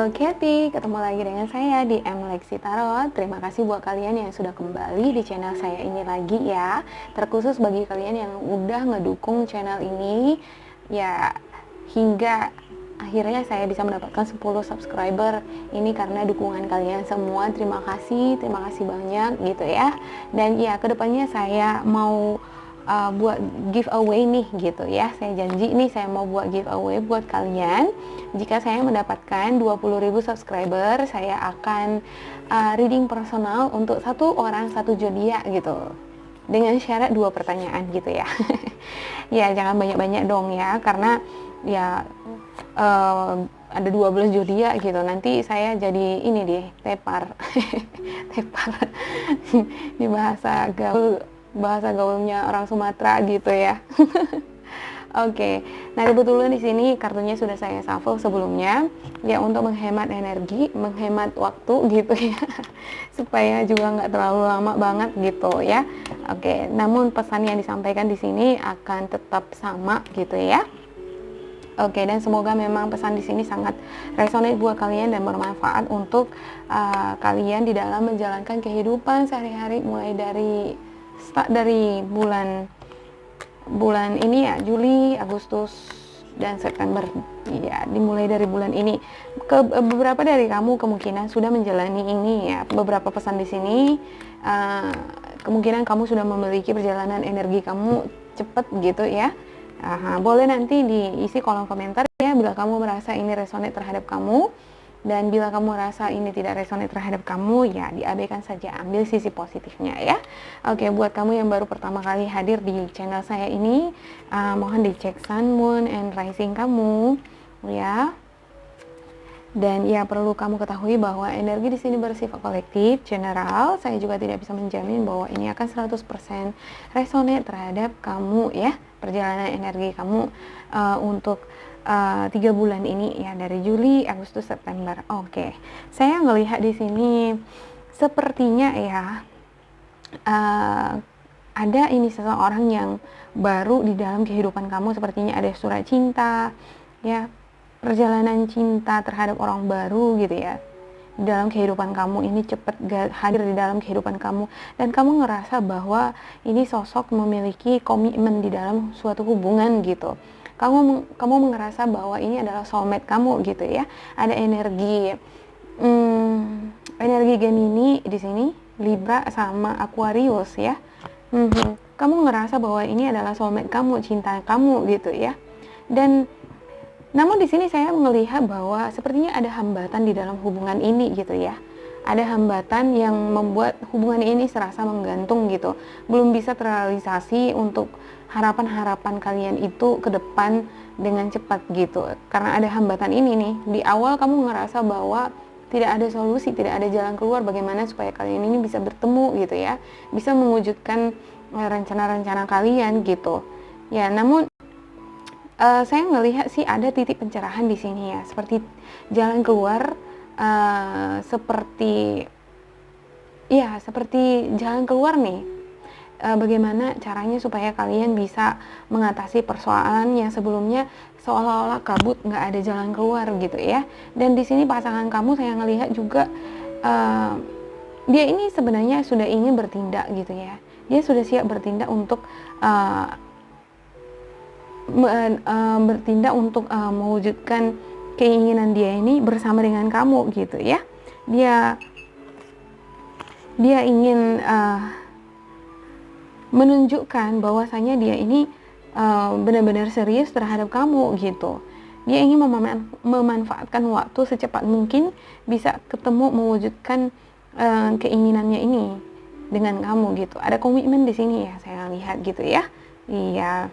Halo Kathy, ketemu lagi dengan saya di M Lexi Tarot. Terima kasih buat kalian yang sudah kembali di channel saya ini lagi ya. Terkhusus bagi kalian yang udah ngedukung channel ini ya hingga akhirnya saya bisa mendapatkan 10 subscriber. Ini karena dukungan kalian semua. Terima kasih banyak gitu ya. Dan ya kedepannya saya mau buat giveaway nih gitu ya. Saya janji nih saya mau buat giveaway buat kalian. Jika saya mendapatkan 20.000 subscriber, saya akan reading personal untuk satu orang satu zodiak gitu. Dengan syarat 2 pertanyaan gitu ya. Ya jangan banyak-banyak dong ya, karena ya ada 12 zodiak gitu. Nanti saya jadi ini deh, tepar. Tepar. Di bahasa gaulnya orang Sumatera gitu ya. Oke, nah kebetulan di sini kartunya sudah saya shuffle sebelumnya ya untuk menghemat energi, menghemat waktu gitu ya, supaya juga nggak terlalu lama banget gitu ya. Oke, namun pesan yang disampaikan di sini akan tetap sama gitu ya. Oke, dan semoga memang pesan di sini sangat resonate buat kalian dan bermanfaat untuk kalian di dalam menjalankan kehidupan sehari-hari, mulai dari start dari bulan ini ya, Juli, Agustus, dan September ya, dimulai dari bulan ini. Beberapa dari kamu kemungkinan sudah menjalani ini ya, beberapa pesan di sini kemungkinan kamu sudah memiliki perjalanan energi kamu cepet gitu ya. Boleh nanti diisi kolom komentar ya bila kamu merasa ini resonate terhadap kamu. Dan bila kamu rasa ini tidak resonate terhadap kamu, ya diabaikan saja, ambil sisi positifnya ya. Oke, buat kamu yang baru pertama kali hadir di channel saya ini, mohon dicek Sun, Moon, and Rising kamu ya. Dan ya perlu kamu ketahui bahwa energi di sini bersifat kolektif, general. Saya juga tidak bisa menjamin bahwa ini akan 100% resonate terhadap kamu ya. Perjalanan energi kamu untuk 3 bulan ini ya, dari Juli, Agustus, September. Oke. Saya ngelihat di sini sepertinya ya ada ini seseorang yang baru di dalam kehidupan kamu, sepertinya ada surat cinta ya, perjalanan cinta terhadap orang baru gitu ya di dalam kehidupan kamu. Ini cepat hadir di dalam kehidupan kamu dan kamu ngerasa bahwa ini sosok memiliki komitmen di dalam suatu hubungan gitu. Kamu ngerasa bahwa ini adalah soulmate kamu gitu ya. Ada energi energi Gemini di sini, Libra sama Aquarius ya. Kamu ngerasa bahwa ini adalah soulmate kamu, cinta kamu gitu ya. Dan namun di sini saya melihat bahwa sepertinya ada hambatan di dalam hubungan ini gitu ya. Ada hambatan yang membuat hubungan ini serasa menggantung gitu. Belum bisa terrealisasi untuk harapan-harapan kalian itu ke depan dengan cepat gitu. Karena ada hambatan ini nih. Di awal kamu ngerasa bahwa tidak ada solusi, tidak ada jalan keluar bagaimana supaya kalian ini bisa bertemu gitu ya. Bisa mewujudkan rencana-rencana kalian gitu. Ya, namun saya ngelihat sih ada titik pencerahan di sini ya, seperti jalan keluar, seperti jalan keluar nih. Bagaimana caranya supaya kalian bisa mengatasi persoalan yang sebelumnya seolah-olah kabut, nggak ada jalan keluar gitu ya. Dan di sini pasangan kamu saya ngelihat juga dia ini sebenarnya sudah ingin bertindak gitu ya. Dia sudah siap bertindak untuk mewujudkan keinginan dia ini bersama dengan kamu gitu ya. Dia ingin menunjukkan bahwasanya dia ini benar-benar serius terhadap kamu gitu. Dia ingin memanfaatkan waktu secepat mungkin bisa ketemu, mewujudkan keinginannya ini dengan kamu gitu. Ada komitmen di sini ya, saya lihat gitu ya. Iya.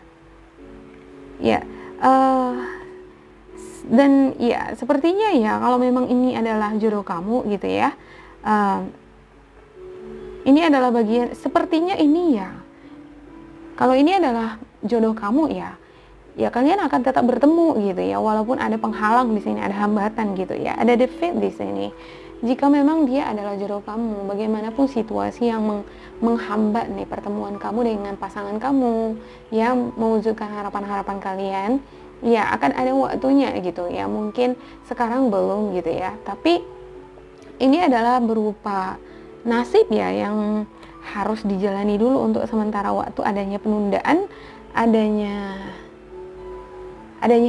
Ya, dan ya sepertinya ya kalau memang ini adalah jodoh kamu gitu ya, ini adalah bagian, sepertinya ini ya, kalau ini adalah jodoh kamu ya kalian akan tetap bertemu gitu ya, walaupun ada penghalang di sini, ada hambatan gitu ya, ada defeat di sini. Jika memang dia adalah jodoh kamu, bagaimanapun situasi yang menghambat nih pertemuan kamu dengan pasangan kamu yang mewujudkan harapan-harapan kalian, ya akan ada waktunya gitu ya, mungkin sekarang belum gitu ya, tapi ini adalah berupa nasib ya yang harus dijalani dulu untuk sementara waktu, adanya penundaan, adanya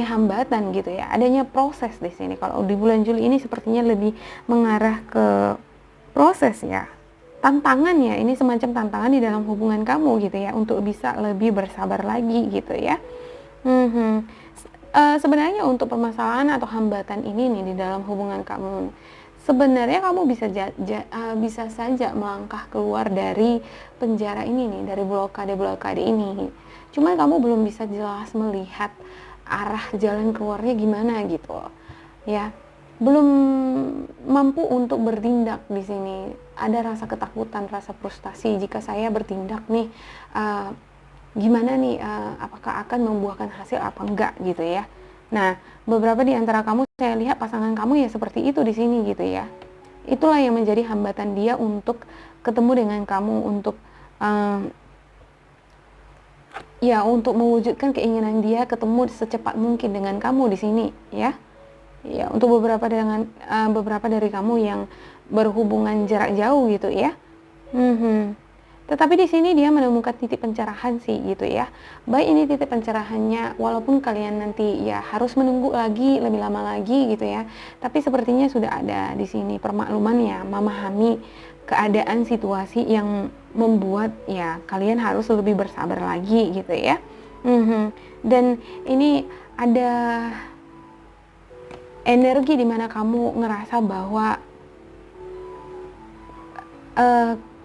hambatan gitu ya, adanya proses di sini. Kalau di bulan Juli ini sepertinya lebih mengarah ke proses ya, tantangan ya, ini semacam tantangan di dalam hubungan kamu gitu ya, untuk bisa lebih bersabar lagi gitu ya. Sebenarnya untuk permasalahan atau hambatan ini nih di dalam hubungan kamu, sebenarnya kamu bisa saja melangkah keluar dari penjara ini nih, dari blokade-blokade ini. Cuman kamu belum bisa jelas melihat arah jalan keluarnya gimana gitu. Ya, belum mampu untuk bertindak di sini. Ada rasa ketakutan, rasa frustasi jika saya bertindak nih, gimana nih, apakah akan membuahkan hasil apa enggak gitu ya. Nah, beberapa di antara kamu saya lihat pasangan kamu ya seperti itu di sini gitu ya. Itulah yang menjadi hambatan dia untuk ketemu dengan kamu, untuk ya untuk mewujudkan keinginan dia ketemu secepat mungkin dengan kamu di sini ya. Ya, untuk beberapa dari kamu yang berhubungan jarak jauh gitu ya. Tetapi di sini dia menemukan titik pencerahan sih gitu ya. Baik ini titik pencerahannya, walaupun kalian nanti ya harus menunggu lagi lebih lama lagi gitu ya. Tapi sepertinya sudah ada di sini permakluman ya, memahami keadaan situasi yang membuat ya kalian harus lebih bersabar lagi gitu ya. Dan ini ada energi dimana kamu ngerasa bahwa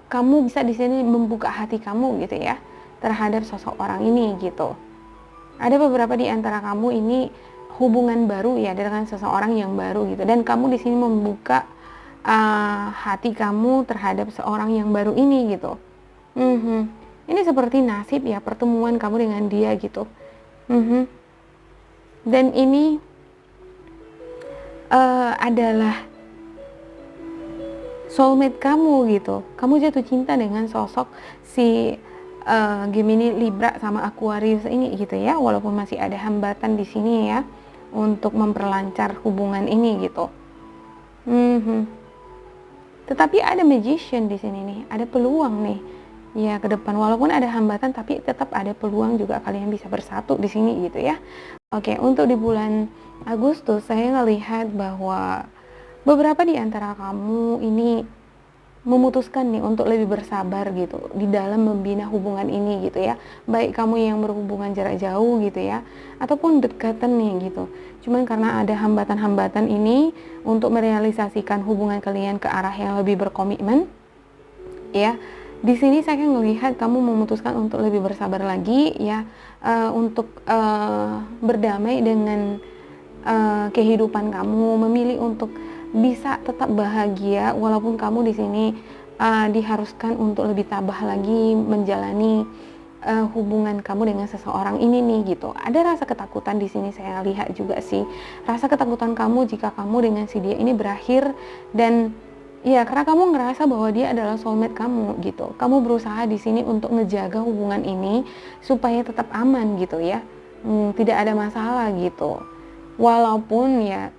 kamu bisa di sini membuka hati kamu gitu ya terhadap sosok orang ini gitu. Ada beberapa di antara kamu ini hubungan baru ya dengan seseorang yang baru gitu, dan kamu di sini membuka hati kamu terhadap seorang yang baru ini gitu. Ini seperti nasib ya, pertemuan kamu dengan dia gitu. Dan ini adalah soulmate kamu gitu. Kamu jatuh cinta dengan sosok si Gemini, Libra sama Aquarius ini gitu ya. Walaupun masih ada hambatan di sini ya untuk memperlancar hubungan ini gitu. Tetapi ada magician di sini nih, ada peluang nih ya ke depan. Walaupun ada hambatan tapi tetap ada peluang juga kalian bisa bersatu di sini gitu ya. Oke, untuk di bulan Agustus saya ngelihat bahwa beberapa di antara kamu ini memutuskan nih untuk lebih bersabar gitu di dalam membina hubungan ini gitu ya. Baik kamu yang berhubungan jarak jauh gitu ya, ataupun dekatan nih gitu. Cuman karena ada hambatan-hambatan ini untuk merealisasikan hubungan kalian ke arah yang lebih berkomitmen ya. Di sini saya melihat kamu memutuskan untuk lebih bersabar lagi ya, untuk berdamai dengan kehidupan kamu, memilih untuk bisa tetap bahagia walaupun kamu di sini diharuskan untuk lebih tabah lagi menjalani hubungan kamu dengan seseorang ini nih gitu. Ada rasa ketakutan di sini saya lihat juga sih. Rasa ketakutan kamu jika kamu dengan si dia ini berakhir, dan ya karena kamu ngerasa bahwa dia adalah soulmate kamu gitu. Kamu berusaha di sini untuk ngejaga hubungan ini supaya tetap aman gitu ya. Tidak ada masalah gitu. Walaupun ya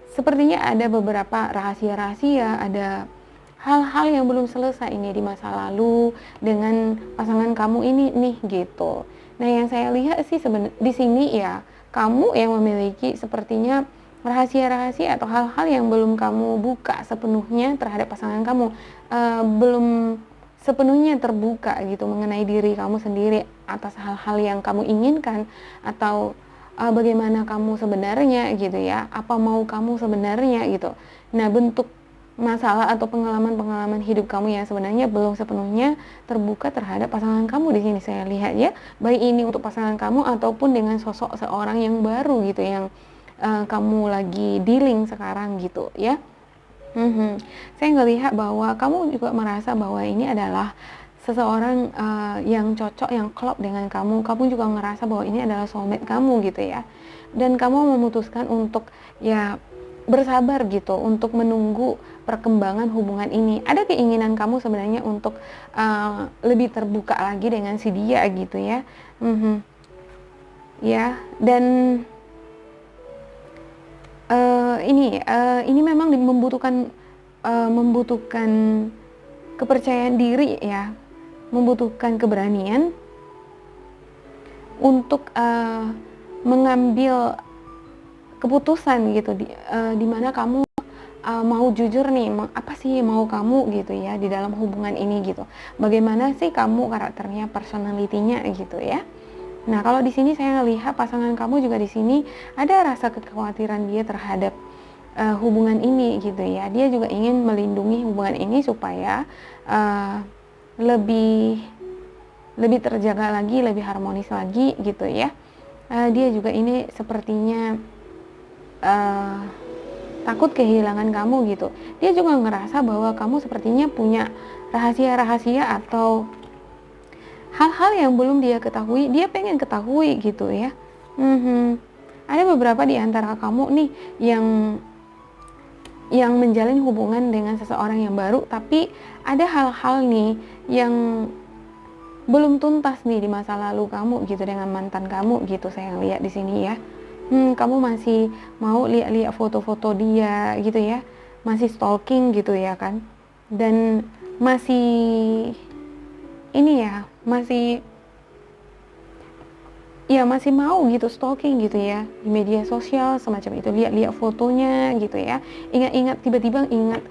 sepertinya ada beberapa rahasia-rahasia, ada hal-hal yang belum selesai ini di masa lalu dengan pasangan kamu ini nih gitu. Nah, yang saya lihat sih di sini ya, kamu yang memiliki sepertinya rahasia-rahasia atau hal-hal yang belum kamu buka sepenuhnya terhadap pasangan kamu, belum sepenuhnya terbuka gitu mengenai diri kamu sendiri atas hal-hal yang kamu inginkan, atau bagaimana kamu sebenarnya gitu ya, apa mau kamu sebenarnya gitu. Nah, bentuk masalah atau pengalaman-pengalaman hidup kamu yang sebenarnya belum sepenuhnya terbuka terhadap pasangan kamu di sini saya lihat ya, baik ini untuk pasangan kamu ataupun dengan sosok seorang yang baru gitu yang kamu lagi dealing sekarang gitu ya. Saya ngelihat bahwa kamu juga merasa bahwa ini adalah seseorang yang cocok, yang klop dengan kamu. Kamu juga ngerasa bahwa ini adalah soulmate kamu gitu ya. Dan kamu memutuskan untuk ya bersabar gitu untuk menunggu perkembangan hubungan ini. Ada keinginan kamu sebenarnya untuk lebih terbuka lagi dengan si dia gitu ya. Ya, dan Ini memang membutuhkan kepercayaan diri ya, membutuhkan keberanian untuk mengambil keputusan gitu, di mana kamu mau jujur nih, apa sih mau kamu gitu ya di dalam hubungan ini gitu. Bagaimana sih kamu karakternya, personalitinya gitu ya. Nah, kalau di sini saya ngelihat pasangan kamu juga di sini ada rasa kekhawatiran dia terhadap hubungan ini gitu ya. Dia juga ingin melindungi hubungan ini supaya lebih lebih terjaga lagi, lebih harmonis lagi gitu ya. Dia juga ini sepertinya takut kehilangan kamu gitu. Dia juga ngerasa bahwa kamu sepertinya punya rahasia-rahasia atau hal-hal yang belum dia ketahui, dia pengen ketahui gitu ya. Ada beberapa di antara kamu nih yang menjalin hubungan dengan seseorang yang baru, tapi ada hal-hal nih yang belum tuntas nih di masa lalu kamu gitu dengan mantan kamu gitu, saya lihat di sini ya. Kamu masih mau lihat-lihat foto-foto dia gitu ya, masih stalking gitu ya kan, dan masih ini ya, masih mau gitu stalking gitu ya di media sosial semacam itu, lihat-lihat fotonya gitu ya, tiba-tiba ingat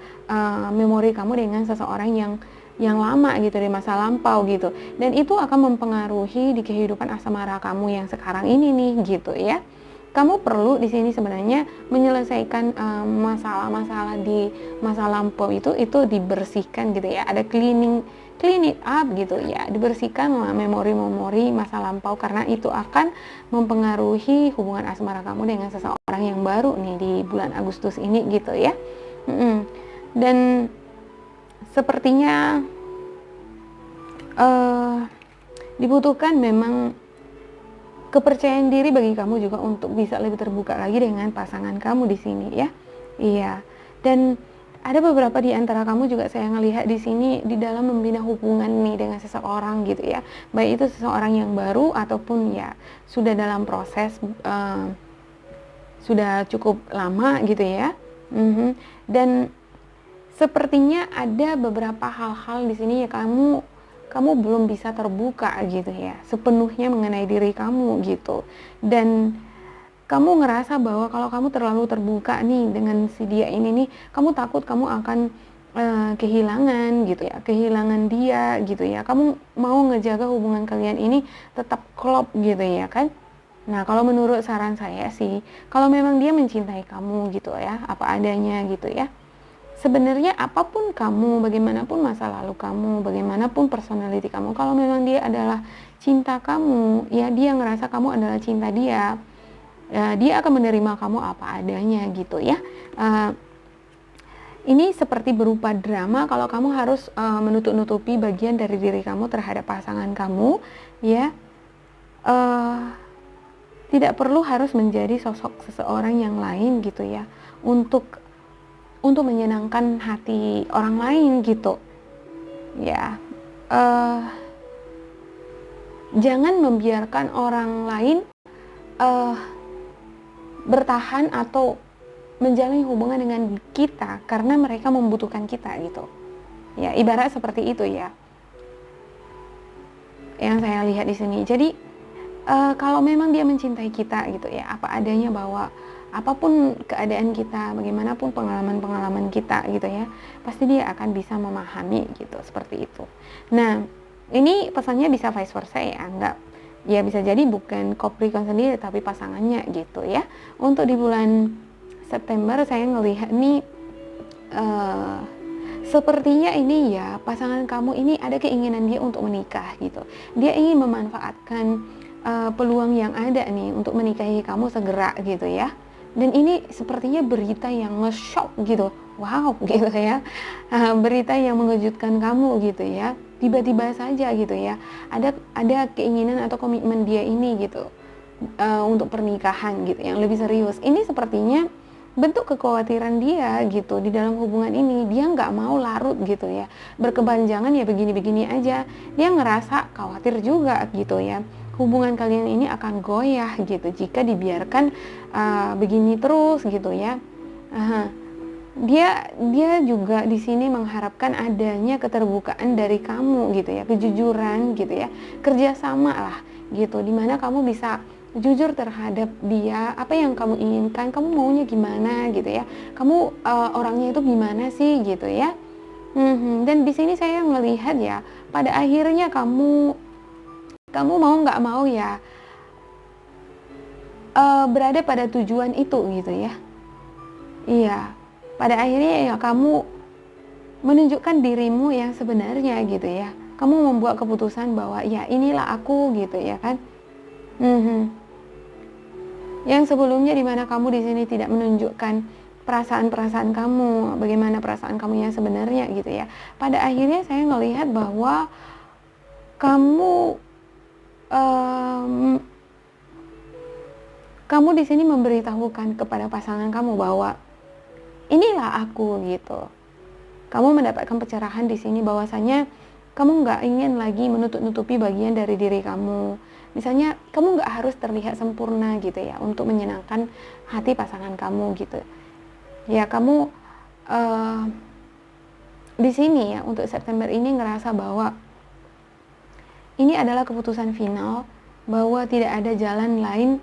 memori kamu dengan seseorang yang lama gitu, di masa lampau gitu, dan itu akan mempengaruhi di kehidupan asmara kamu yang sekarang ini nih gitu ya. Kamu perlu di sini sebenarnya menyelesaikan masalah-masalah di masa lampau itu dibersihkan gitu ya, ada clean it up gitu ya, dibersihkan memori-memori masa lampau, karena itu akan mempengaruhi hubungan asmara kamu dengan seseorang yang baru nih di bulan Agustus ini gitu ya. Dan sepertinya dibutuhkan memang kepercayaan diri bagi kamu juga untuk bisa lebih terbuka lagi dengan pasangan kamu di sini ya. Iya. Dan ada beberapa di antara kamu juga saya ngelihat di sini di dalam membina hubungan nih dengan seseorang gitu ya. Baik itu seseorang yang baru ataupun ya sudah dalam proses sudah cukup lama gitu ya. Dan sepertinya ada beberapa hal-hal di sini ya kamu belum bisa terbuka gitu ya sepenuhnya mengenai diri kamu gitu, dan kamu ngerasa bahwa kalau kamu terlalu terbuka nih dengan si dia ini nih, kamu takut kamu akan kehilangan gitu ya, kehilangan dia gitu ya. Kamu mau ngejaga hubungan kalian ini tetap klop gitu ya kan. Nah, kalau menurut saran saya sih, kalau memang dia mencintai kamu gitu ya, apa adanya gitu ya, sebenarnya apapun kamu, bagaimanapun masa lalu kamu, bagaimanapun personality kamu, kalau memang dia adalah cinta kamu, ya dia ngerasa kamu adalah cinta dia, dia akan menerima kamu apa adanya gitu ya. Ini seperti berupa drama kalau kamu harus menutup-nutupi bagian dari diri kamu terhadap pasangan kamu, ya. Tidak perlu harus menjadi sosok seseorang yang lain gitu ya, untuk menyenangkan hati orang lain gitu ya. Jangan membiarkan orang lain bertahan atau menjalin hubungan dengan kita karena mereka membutuhkan kita gitu ya, ibarat seperti itu ya yang saya lihat di sini. Jadi kalau memang dia mencintai kita gitu ya, apa adanya, bahwa apapun keadaan kita, bagaimanapun pengalaman-pengalaman kita gitu ya, pasti dia akan bisa memahami gitu, seperti itu. Nah, ini pesannya bisa vice versa ya, ya bisa jadi bukan Capricorn sendiri tapi pasangannya gitu ya. Untuk di bulan September saya ngelihat nih sepertinya ini ya, pasangan kamu ini ada keinginan dia untuk menikah gitu. Dia ingin memanfaatkan peluang yang ada nih untuk menikahi kamu segera gitu ya. Dan ini sepertinya berita yang nge-shock gitu, wow gitu ya, berita yang mengejutkan kamu gitu ya, tiba-tiba saja gitu ya, ada keinginan atau komitmen dia ini gitu untuk pernikahan gitu yang lebih serius. Ini sepertinya bentuk kekhawatiran dia gitu di dalam hubungan ini. Dia nggak mau larut gitu ya, berkepanjangan ya begini-begini aja. Dia ngerasa khawatir juga gitu ya, hubungan kalian ini akan goyah gitu jika dibiarkan begini terus gitu ya. Dia juga di sini mengharapkan adanya keterbukaan dari kamu gitu ya, kejujuran gitu ya, kerjasama lah gitu, dimana kamu bisa jujur terhadap dia, apa yang kamu inginkan, kamu maunya gimana gitu ya, kamu orangnya itu gimana sih gitu ya. Dan di sini saya melihat ya, pada akhirnya kamu mau nggak mau ya berada pada tujuan itu gitu ya. Iya, pada akhirnya ya kamu menunjukkan dirimu yang sebenarnya gitu ya. Kamu membuat keputusan bahwa ya inilah aku gitu ya kan. Yang sebelumnya dimana kamu di sini tidak menunjukkan perasaan-perasaan kamu, bagaimana perasaan kamu yang sebenarnya gitu ya. Pada akhirnya saya melihat bahwa kamu kamu di sini memberitahukan kepada pasangan kamu bahwa inilah aku gitu. Kamu mendapatkan pencerahan di sini bahwasanya kamu nggak ingin lagi menutup-nutupi bagian dari diri kamu. Misalnya kamu nggak harus terlihat sempurna gitu ya untuk menyenangkan hati pasangan kamu gitu. Ya kamu di sini ya untuk September ini ngerasa bahwa ini adalah keputusan final, bahwa tidak ada jalan lain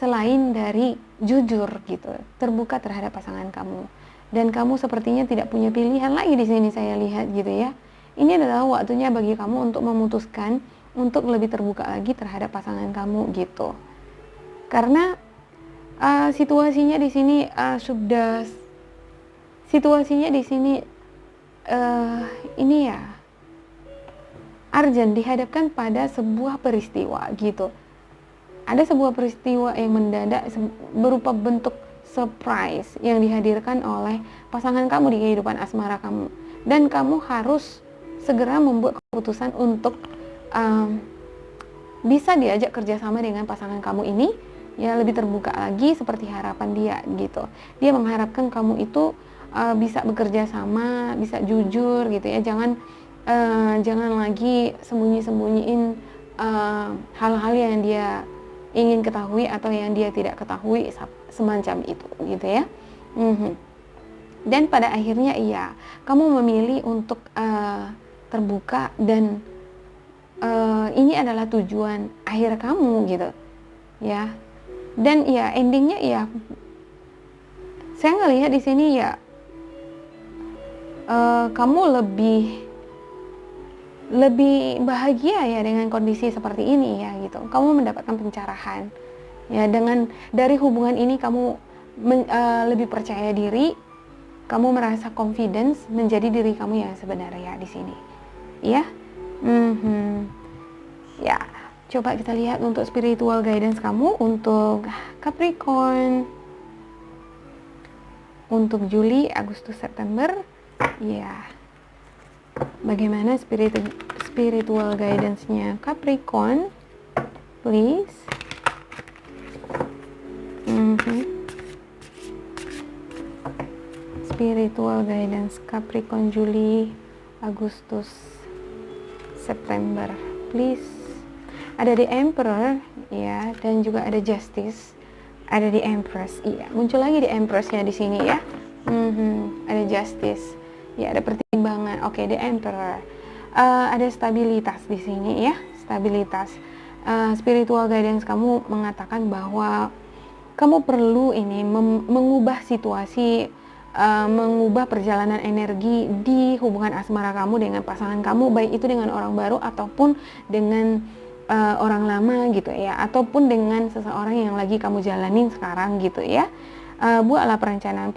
selain dari jujur gitu, terbuka terhadap pasangan kamu. Dan kamu sepertinya tidak punya pilihan lagi di sini saya lihat gitu ya. Ini adalah waktunya bagi kamu untuk memutuskan untuk lebih terbuka lagi terhadap pasangan kamu gitu. Karena situasinya di sini ini ya urgent, dihadapkan pada sebuah peristiwa gitu. Ada sebuah peristiwa yang mendadak berupa bentuk surprise yang dihadirkan oleh pasangan kamu di kehidupan asmara kamu, dan kamu harus segera membuat keputusan untuk bisa diajak kerjasama dengan pasangan kamu ini ya, lebih terbuka lagi seperti harapan dia gitu. Dia mengharapkan kamu itu bisa bekerja sama, bisa jujur gitu ya, jangan lagi sembunyi-sembunyiin hal-hal yang dia ingin ketahui atau yang dia tidak ketahui, semacam itu gitu ya. Dan pada akhirnya iya, kamu memilih untuk terbuka, dan ini adalah tujuan akhir kamu gitu ya. Dan ya endingnya ya saya ngelihat di sini ya kamu lebih bahagia ya dengan kondisi seperti ini ya gitu. Kamu mendapatkan pencerahan ya, dari hubungan ini kamu lebih percaya diri, kamu merasa confidence menjadi diri kamu yang sebenarnya di sini ya. Ya, coba kita lihat untuk spiritual guidance kamu untuk Capricorn untuk Juli, Agustus, September ya. Bagaimana spiritual guidance-nya Capricorn, please? Spiritual guidance Capricorn Juli, Agustus, September, please. Ada the Emperor ya, dan juga ada Justice, ada the Empress. Iya, muncul lagi the Empress-nya di sini ya. Ada Justice. Ya, ada pertimbangan. Oke, the Emperor. Ada stabilitas di sini ya, stabilitas. Spiritual guidance kamu mengatakan bahwa kamu perlu ini mengubah situasi, mengubah perjalanan energi di hubungan asmara kamu dengan pasangan kamu, baik itu dengan orang baru ataupun dengan orang lama gitu ya, ataupun dengan seseorang yang lagi kamu jalanin sekarang gitu ya. Buatlah perencanaan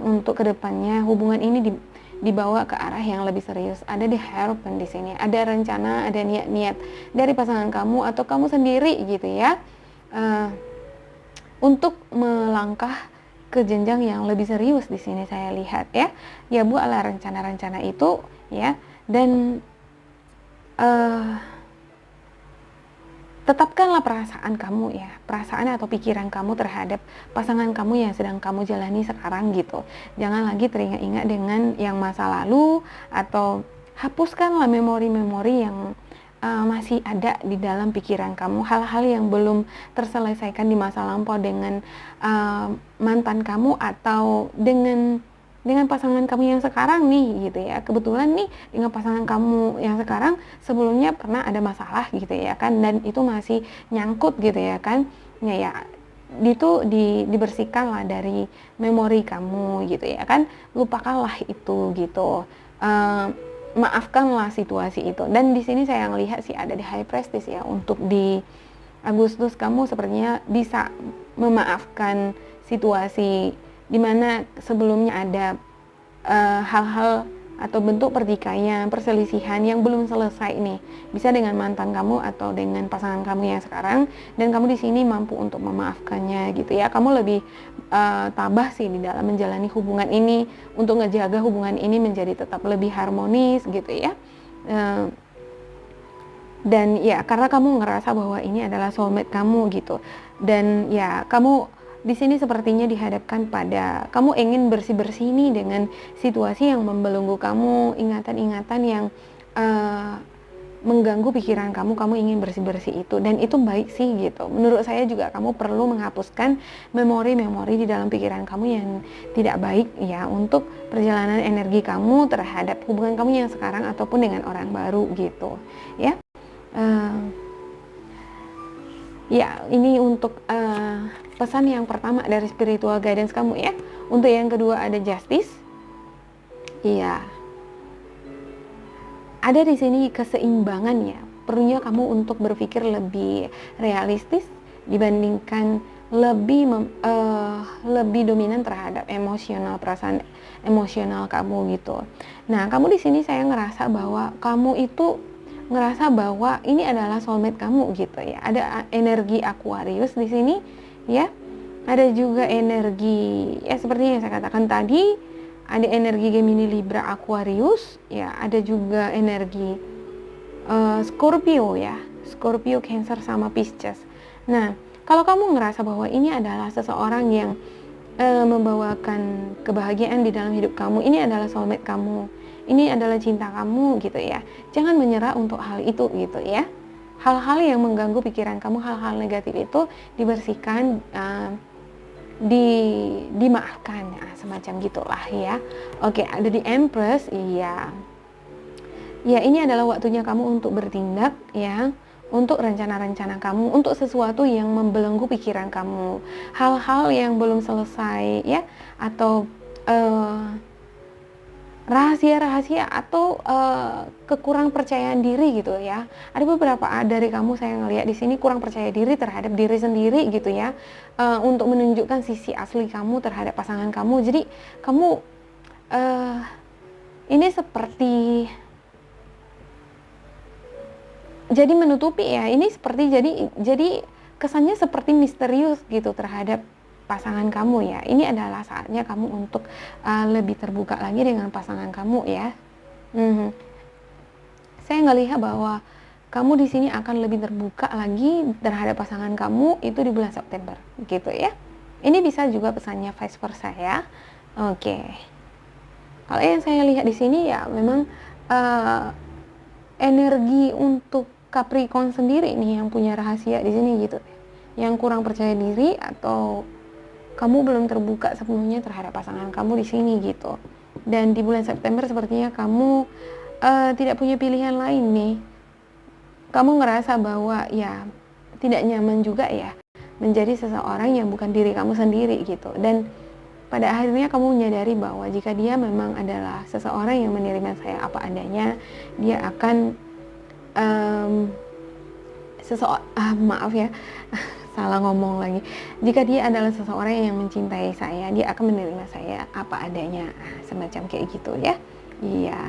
untuk kedepannya hubungan ini dibawa ke arah yang lebih serius. Ada di harapan di sini, ada rencana, ada niat-niat dari pasangan kamu atau kamu sendiri gitu ya, untuk melangkah ke jenjang yang lebih serius di sini saya lihat ya. Ya, buatlah rencana-rencana itu ya, dan tetapkanlah perasaan kamu ya, perasaan atau pikiran kamu terhadap pasangan kamu yang sedang kamu jalani sekarang gitu. Jangan lagi teringat-ingat dengan yang masa lalu, atau hapuskanlah memori-memori yang masih ada di dalam pikiran kamu, hal-hal yang belum terselesaikan di masa lampau dengan mantan kamu atau dengan pasangan kamu yang sekarang nih gitu ya. Kebetulan nih dengan pasangan kamu yang sekarang sebelumnya pernah ada masalah gitu ya kan, dan itu masih nyangkut gitu ya kan. Ya itu dibersihkan lah dari memori kamu gitu ya kan, lupakanlah itu gitu. Maafkanlah situasi itu. Dan di sini saya ngelihat sih ada di High Priestess ya, untuk di Agustus kamu sepertinya bisa memaafkan situasi dimana sebelumnya ada hal-hal atau bentuk pertikaian, perselisihan yang belum selesai nih, bisa dengan mantan kamu atau dengan pasangan kamu yang sekarang, dan kamu di sini mampu untuk memaafkannya gitu ya. Kamu lebih tabah sih di dalam menjalani hubungan ini untuk ngejaga hubungan ini menjadi tetap lebih harmonis gitu ya. Dan ya karena kamu ngerasa bahwa ini adalah soulmate kamu gitu, dan ya kamu di sini sepertinya dihadapkan pada kamu ingin bersih-bersih nih dengan situasi yang membelenggu kamu, ingatan-ingatan yang mengganggu pikiran kamu ingin bersih-bersih itu, dan itu baik sih gitu. Menurut saya juga kamu perlu menghapuskan memori-memori di dalam pikiran kamu yang tidak baik ya, untuk perjalanan energi kamu terhadap hubungan kamu yang sekarang ataupun dengan orang baru gitu ya. Ya, ini untuk pesan yang pertama dari spiritual guidance kamu ya. Untuk yang kedua ada justice. Iya. Ada di sini keseimbangan ya. Perlunya kamu untuk berpikir lebih realistis dibandingkan lebih dominan terhadap perasaan emosional kamu gitu. Nah, kamu di sini saya ngerasa bahwa kamu itu ngerasa bahwa ini adalah soulmate kamu gitu ya. Ada energi Aquarius di sini ya. Ada juga energi ya seperti yang saya katakan tadi, ada energi Gemini, Libra, Aquarius ya. Ada juga energi Scorpio ya. Scorpio, Cancer sama Pisces. Nah, kalau kamu ngerasa bahwa ini adalah seseorang yang membawakan kebahagiaan di dalam hidup kamu, ini adalah soulmate kamu, ini adalah cinta kamu gitu ya, jangan menyerah untuk hal itu gitu ya. Hal-hal yang mengganggu pikiran kamu, hal-hal negatif itu dibersihkan, dimaafkan semacam gitulah ya. Oke, ada di Empress. Iya ya, ini adalah waktunya kamu untuk bertindak ya, untuk rencana-rencana kamu, untuk sesuatu yang membelenggu pikiran kamu, hal-hal yang belum selesai ya, atau rahasia-rahasia atau kekurang percayaan diri gitu ya. Ada beberapa dari kamu saya ngelihat di sini kurang percaya diri terhadap diri sendiri gitu ya, untuk menunjukkan sisi asli kamu terhadap pasangan kamu. Jadi kamu ini seperti jadi menutupi ya, ini seperti jadi kesannya seperti misterius gitu terhadap pasangan kamu ya. Ini adalah saatnya kamu untuk lebih terbuka lagi dengan pasangan kamu ya. Saya ngelihat bahwa kamu di sini akan lebih terbuka lagi terhadap pasangan kamu itu di bulan September gitu ya. Ini bisa juga pesannya vice versa ya. Oke. Kalau yang saya lihat di sini ya memang energi untuk Capricorn sendiri nih yang punya rahasia di sini gitu, yang kurang percaya diri atau kamu belum terbuka sepenuhnya terhadap pasangan kamu di sini gitu. Dan di bulan September sepertinya kamu tidak punya pilihan lain nih. Kamu ngerasa bahwa ya tidak nyaman juga ya menjadi seseorang yang bukan diri kamu sendiri gitu. Dan pada akhirnya kamu menyadari bahwa jika dia memang adalah seseorang yang menerima saya apa adanya, dia akan maaf ya salah ngomong lagi. Jika dia adalah seseorang yang mencintai saya, dia akan menerima saya apa adanya, semacam kayak gitu ya. Iya.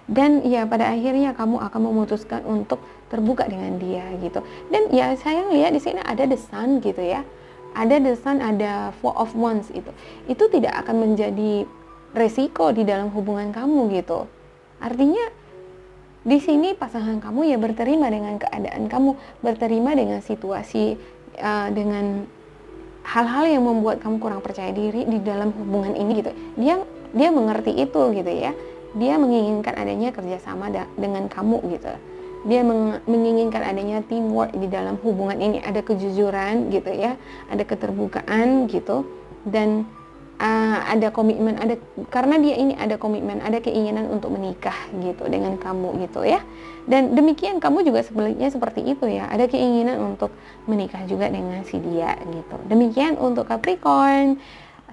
Dan ya pada akhirnya kamu akan memutuskan untuk terbuka dengan dia gitu. Dan ya saya lihat di sini ada the sun gitu ya. Ada the sun, ada four of wands itu. Itu tidak akan menjadi resiko di dalam hubungan kamu gitu. Artinya di sini pasangan kamu ya berterima dengan keadaan kamu, berterima dengan situasi, dengan hal-hal yang membuat kamu kurang percaya diri di dalam hubungan ini gitu. Dia mengerti itu gitu ya. dia menginginkan adanya kerjasama dengan kamu gitu. Dia menginginkan adanya teamwork di dalam hubungan ini, ada kejujuran gitu ya, ada keterbukaan gitu, dan ada komitmen, karena dia ini ada komitmen, ada keinginan untuk menikah gitu dengan kamu gitu ya. Dan demikian kamu juga sebaliknya seperti itu ya, ada keinginan untuk menikah juga dengan si dia gitu. Demikian untuk Capricorn.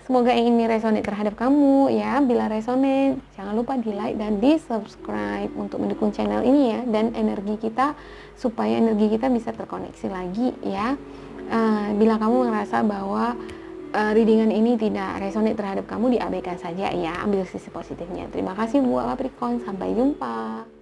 Semoga ini resonate terhadap kamu ya. Bila resonate, jangan lupa di like dan di subscribe untuk mendukung channel ini ya, dan energi kita, supaya energi kita bisa terkoneksi lagi ya. Bila kamu merasa bahwa readingan ini tidak resonate terhadap kamu, diabaikan saja ya, ambil sisi positifnya. Terima kasih buat Capricorn, sampai jumpa.